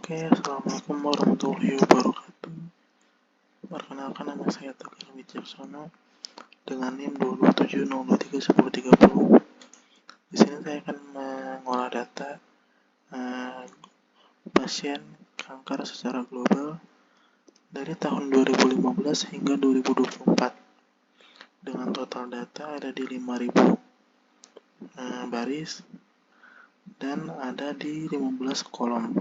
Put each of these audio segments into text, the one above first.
Oke, assalamualaikum warahmatullahi wabarakatuh. Perkenalkan, nama saya Tegar Wicaksono dengan NIM 227023130. Di sini saya akan mengolah data pasien kanker secara global dari tahun 2015 hingga 2024 dengan total data ada di 5.000 baris dan ada di 15 kolom.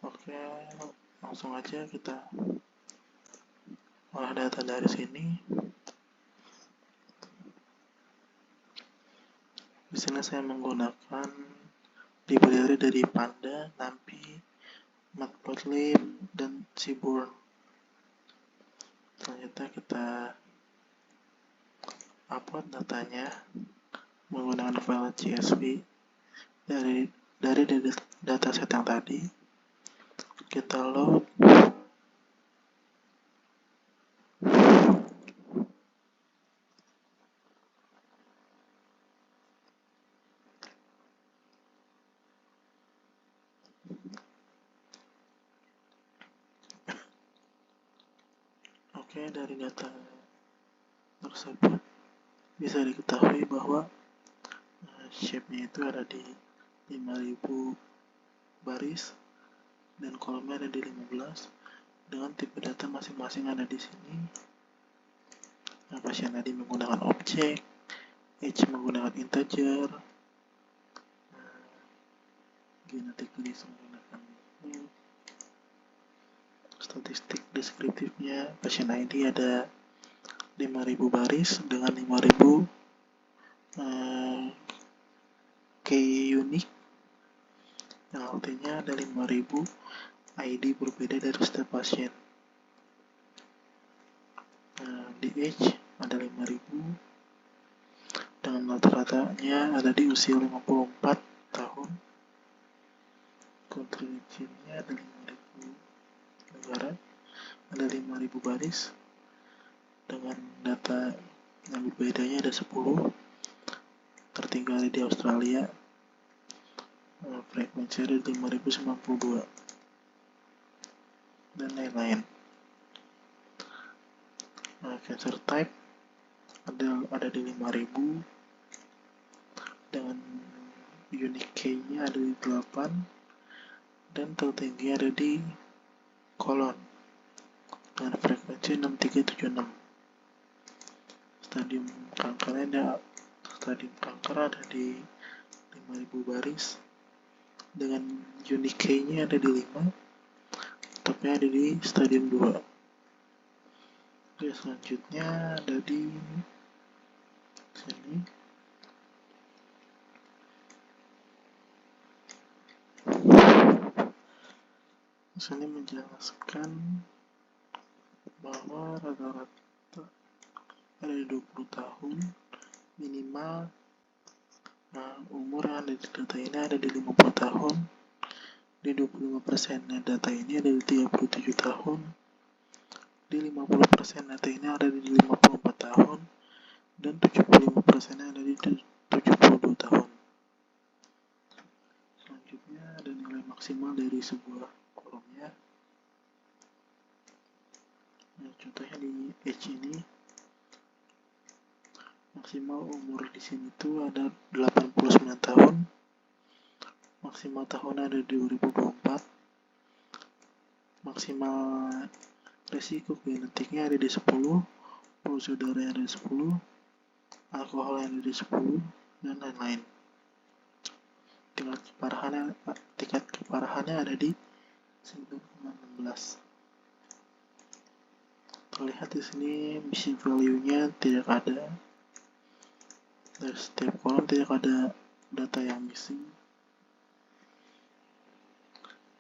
Oke, langsung aja kita olah data dari sini. Di sini saya menggunakan library dari Panda, NumPy, Matplotlib, dan Seaborn. Selanjutnya kita upload datanya menggunakan file CSV dari dataset yang tadi. Kita load. Oke, dari data tersebut bisa diketahui bahwa shape-nya itu ada di 5.000 baris dan kolomnya ada di 15 dengan tipe data masing-masing ada di sini. Pasien ID menggunakan objek, age menggunakan integer, genetic list menggunakan statistik deskriptifnya. Pasien ID ada 5.000 baris dengan 5.000 key unique, yang artinya ada 5.000 ID berbeda dari setiap pasien. Di age ada 5.000 dengan rata-ratanya ada di usia 54 tahun. Country region-nya ada 5.000 negara, ada 5.000 baris dengan data yang berbedanya ada 10. Tertinggal di Australia, frekuensi ada 5.092 dan lain-lain. Cancer type ada di 5.000 dengan unique key-nya ada di 8 dan tertinggi ada di kolon dengan frekuensi 6376. Stadium kanker ada di 5.000 baris dengan unique key-nya ada di 5, tapi ada di stadium 2. Oke, selanjutnya ada di sini. Di sini menjelaskan bahwa rata-rata ada di 20 tahun minimal. Umur yang ada di data ini ada di 50 tahun. Di 25% data ini ada di 37 tahun. Di 50% data ini ada di 54 tahun dan 75% ada di 72 tahun. Selanjutnya ada nilai maksimal dari sebuah kolomnya. Contohnya di age ini maksimal umur di sini tuh ada 89 tahun. Maksimal tahun ada di 2024. Maksimal resiko genetiknya ada di 10, polusi udara ada di 10, alkohol ada di 10, dan lain-lain. Tingkat keparahannya ada di 9,16. Terlihat di sini missing value-nya tidak ada. Dari setiap kolom tidak ada data yang missing.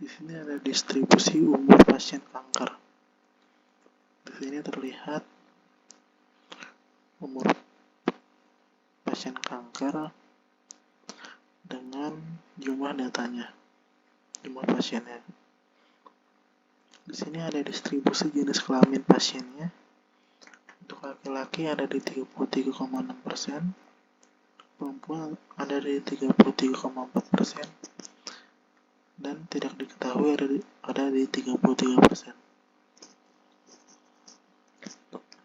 Di sini ada distribusi umur pasien kanker. Di sini terlihat umur pasien kanker dengan jumlah datanya, jumlah pasiennya. Di sini ada distribusi jenis kelamin pasiennya. Untuk laki-laki ada di 33,6%, perempuan ada di 33,4%, dan tidak diketahui ada di 33%.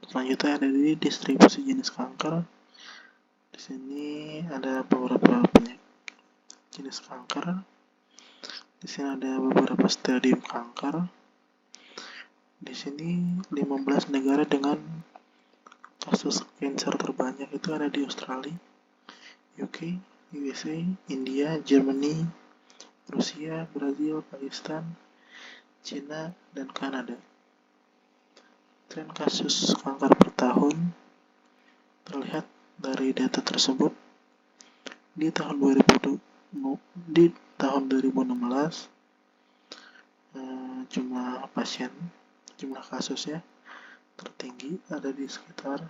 Selanjutnya ada di distribusi jenis kanker. Di sini ada beberapa jenis kanker. Di sini ada beberapa stadium kanker. Di sini 15 negara dengan kasus kanker terbanyak itu ada di Australia, UK, USA, India, Germany, Rusia, Brazil, Pakistan, Cina, dan Kanada. Tren kasus kanker per tahun terlihat dari data tersebut. Di tahun 2016 jumlah kasusnya tertinggi ada di sekitar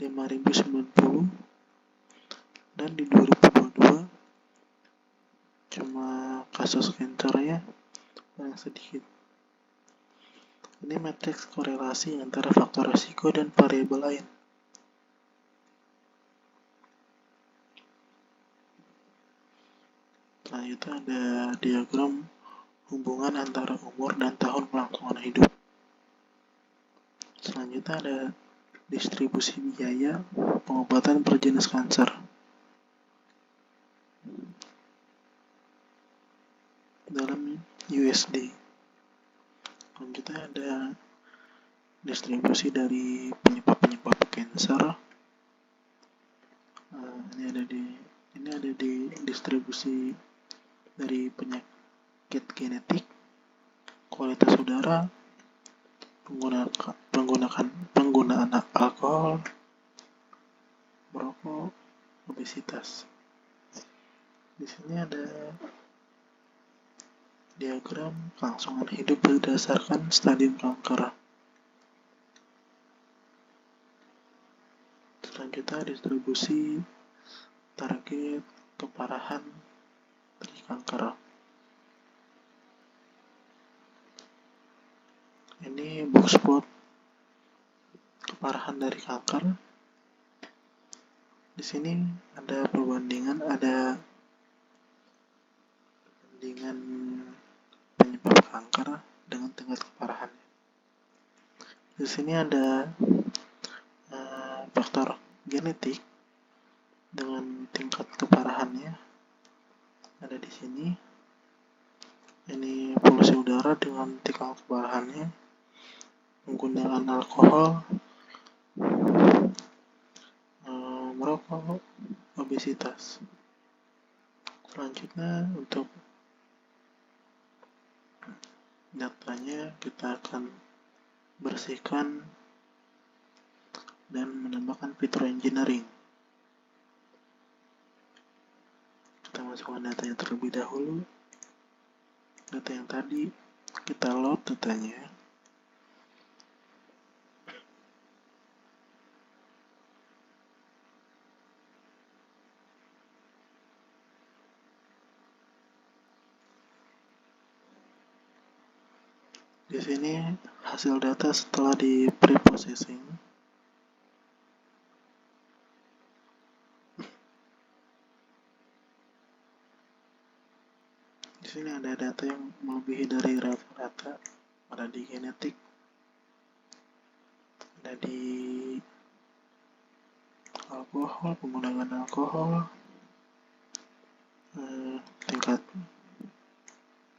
5.090, dan di 2022 cuma kasus kankernya paling sedikit. Ini matriks korelasi antara faktor risiko dan variabel lain. Selanjutnya ada diagram hubungan antara umur dan tahun kelangsungan hidup. Selanjutnya ada distribusi biaya pengobatan per jenis kanker dalam USD. Selanjutnya ada distribusi dari penyebab kanker. Ini ada di distribusi dari penyakit genetik, kualitas udara, penggunaan alkohol, merokok, obesitas. Di sini ada diagram kelangsungan hidup berdasarkan stadium kanker. Selanjutnya distribusi target keparahan dari kanker. Ini box plot keparahan dari kanker. Di sini ada perbandingan penyebab kanker dengan tingkat keparahannya. Di sini ada faktor genetik dengan tingkat keparahannya ada di sini. Ini polusi udara dengan tingkat keparahannya, penggunaan alkohol, merokok, obesitas. Selanjutnya untuk datanya kita akan bersihkan dan menambahkan fitur engineering. Kita masukkan datanya terlebih dahulu. Data yang tadi kita load datanya. Di sini hasil data setelah di pre-processing. Di sini ada data yang melebihi dari rata-rata, ada di genetik, ada di alkohol, penggunaan alkohol, tingkat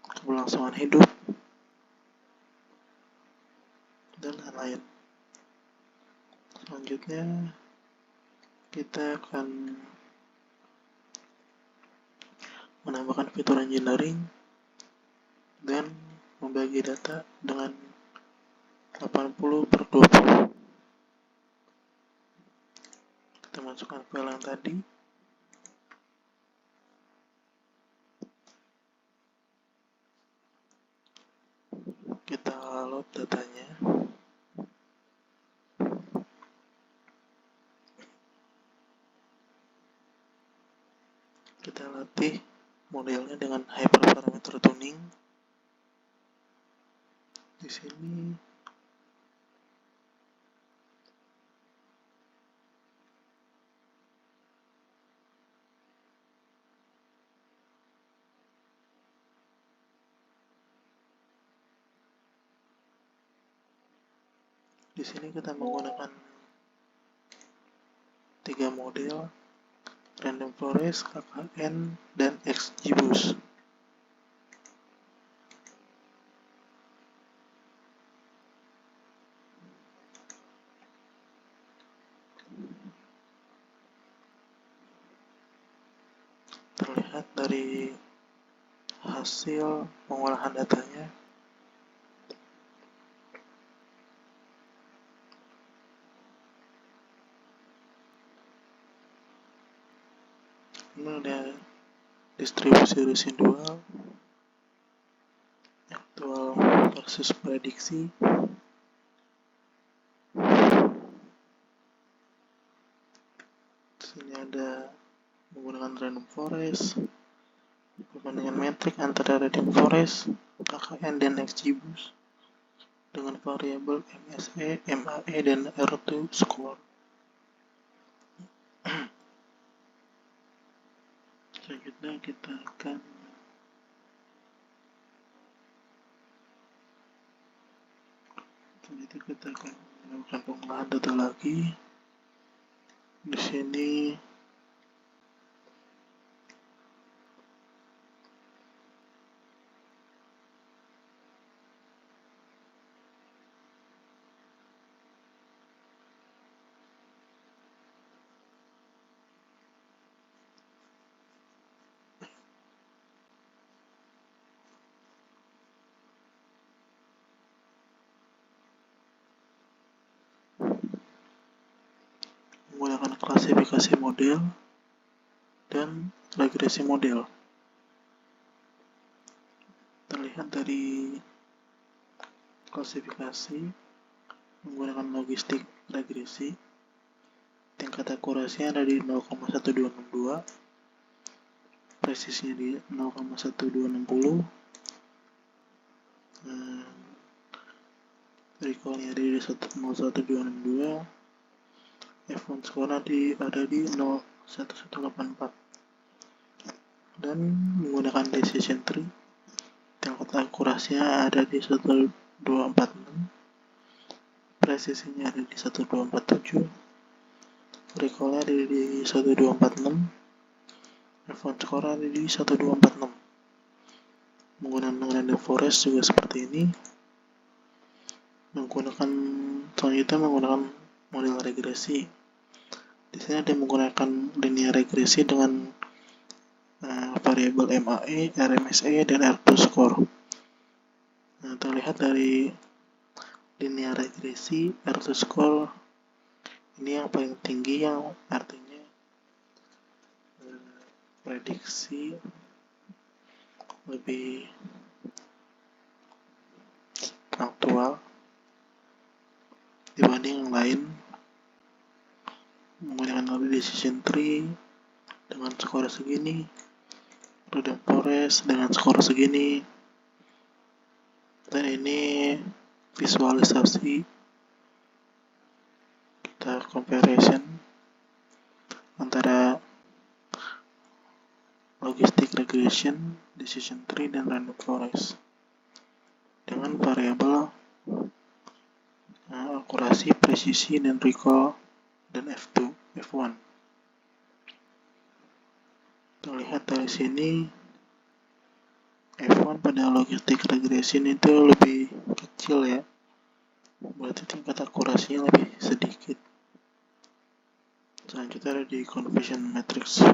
keberlangsungan hidup, dan lain-lain. Selanjutnya kita akan menambahkan fitur engineering dan membagi data dengan 80/20. Kita masukkan file yang tadi. Kita load datanya. Kita latih modelnya dengan hyperparameter tuning. Di sini Di sini kita menggunakan 3 model: Random Forest, KKN, dan XGBoost. Terlihat dari hasil pengolahan datanya, ini ada distribusi residual, aktual versus prediksi, sini ada menggunakan random forest, perbandingan metrik antara random forest, KKN, dan XGBoost dengan variabel MSE, MAE, dan R2 score. Selanjutnya kita akan melakukan pengolahan data lagi. Di sini menggunakan klasifikasi model dan regresi model. Terlihat dari klasifikasi menggunakan logistik regresi, tingkat akurasinya ada di 0,1262, presisinya di 0,1260, recallnya ada di 0,1262, F1 score ada di 0,1184, dan menggunakan decision tree, tingkat akurasinya ada di 1246, presisinya ada di 1247, recallnya ada di 1246, F1 score ada di 1246. Menggunakan random forest juga seperti ini. Selanjutnya menggunakan model regresi. Di sini ada menggunakan linear regresi dengan variabel MAE, RMSE, dan R2 score. Nah, terlihat dari linear regresi, R2 score ini yang paling tinggi, yang artinya prediksi lebih aktual dibanding yang lain. Menggunakan decision tree dengan skor segini, random forest dengan skor segini, dan ini visualisasi kita comparison antara logistic regression, decision tree, dan random forest dengan variabel akurasi, presisi, dan recall, dan F2, F1. Terlihat dari sini F1 pada logistic regression itu lebih kecil ya, berarti tingkat akurasinya lebih sedikit. Selanjutnya ada di confusion matrix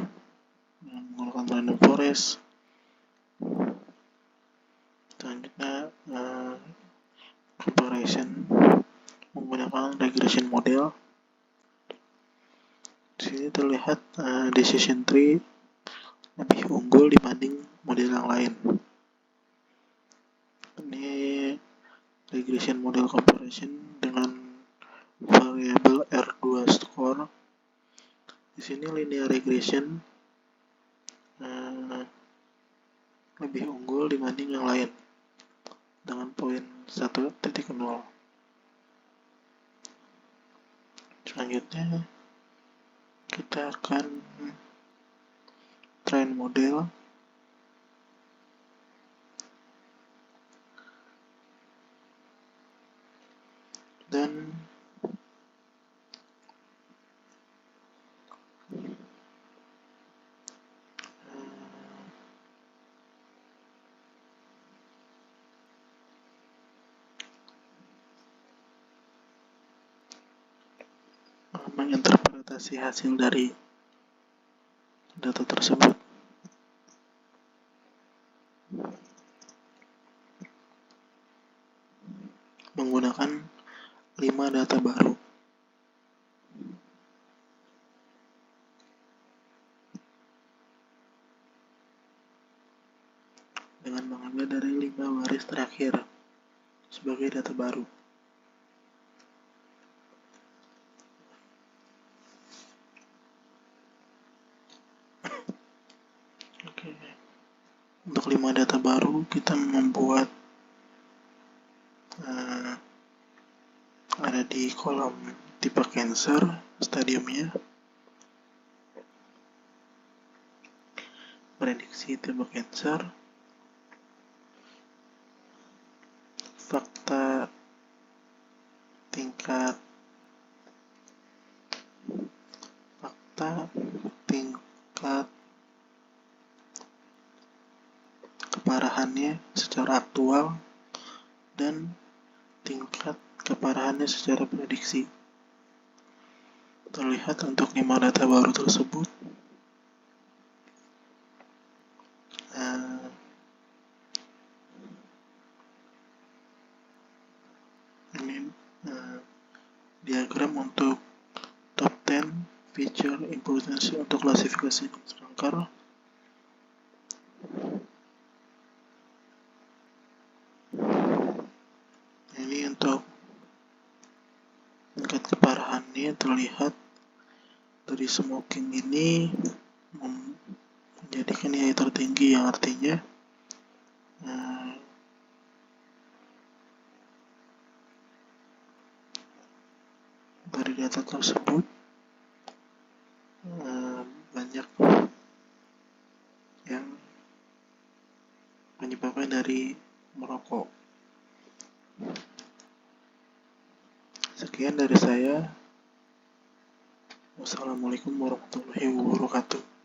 menggunakan random forest. Selanjutnya comparison menggunakan regression model. Di sini terlihat decision tree lebih unggul dibanding model yang lain. Ini regression model comparison dengan variabel R2 score. Di sini linear regression lebih unggul dibanding yang lain dengan poin 1.0. Selanjutnya kita akan train model dan menginterpretasi hasil dari data tersebut. Menggunakan 5 data baru. Dengan mengambil dari 5 baris terakhir sebagai data baru. Oke. Untuk 5 data baru kita membuat ada di kolom tipe cancer stadiumnya, prediksi tipe cancer, fakta tingkat keparahannya secara aktual dan tingkat keparahannya secara prediksi. Terlihat untuk 5 data baru tersebut ini diagram untuk top 10 feature importance untuk klasifikasi kanker. Ini untuk tingkat keparahannya terlihat dari smoking ini menjadikan nilai tertinggi, yang artinya dari data tersebut banyak yang menyebabkan dari merokok. Sekian dari saya. Wassalamualaikum warahmatullahi wabarakatuh.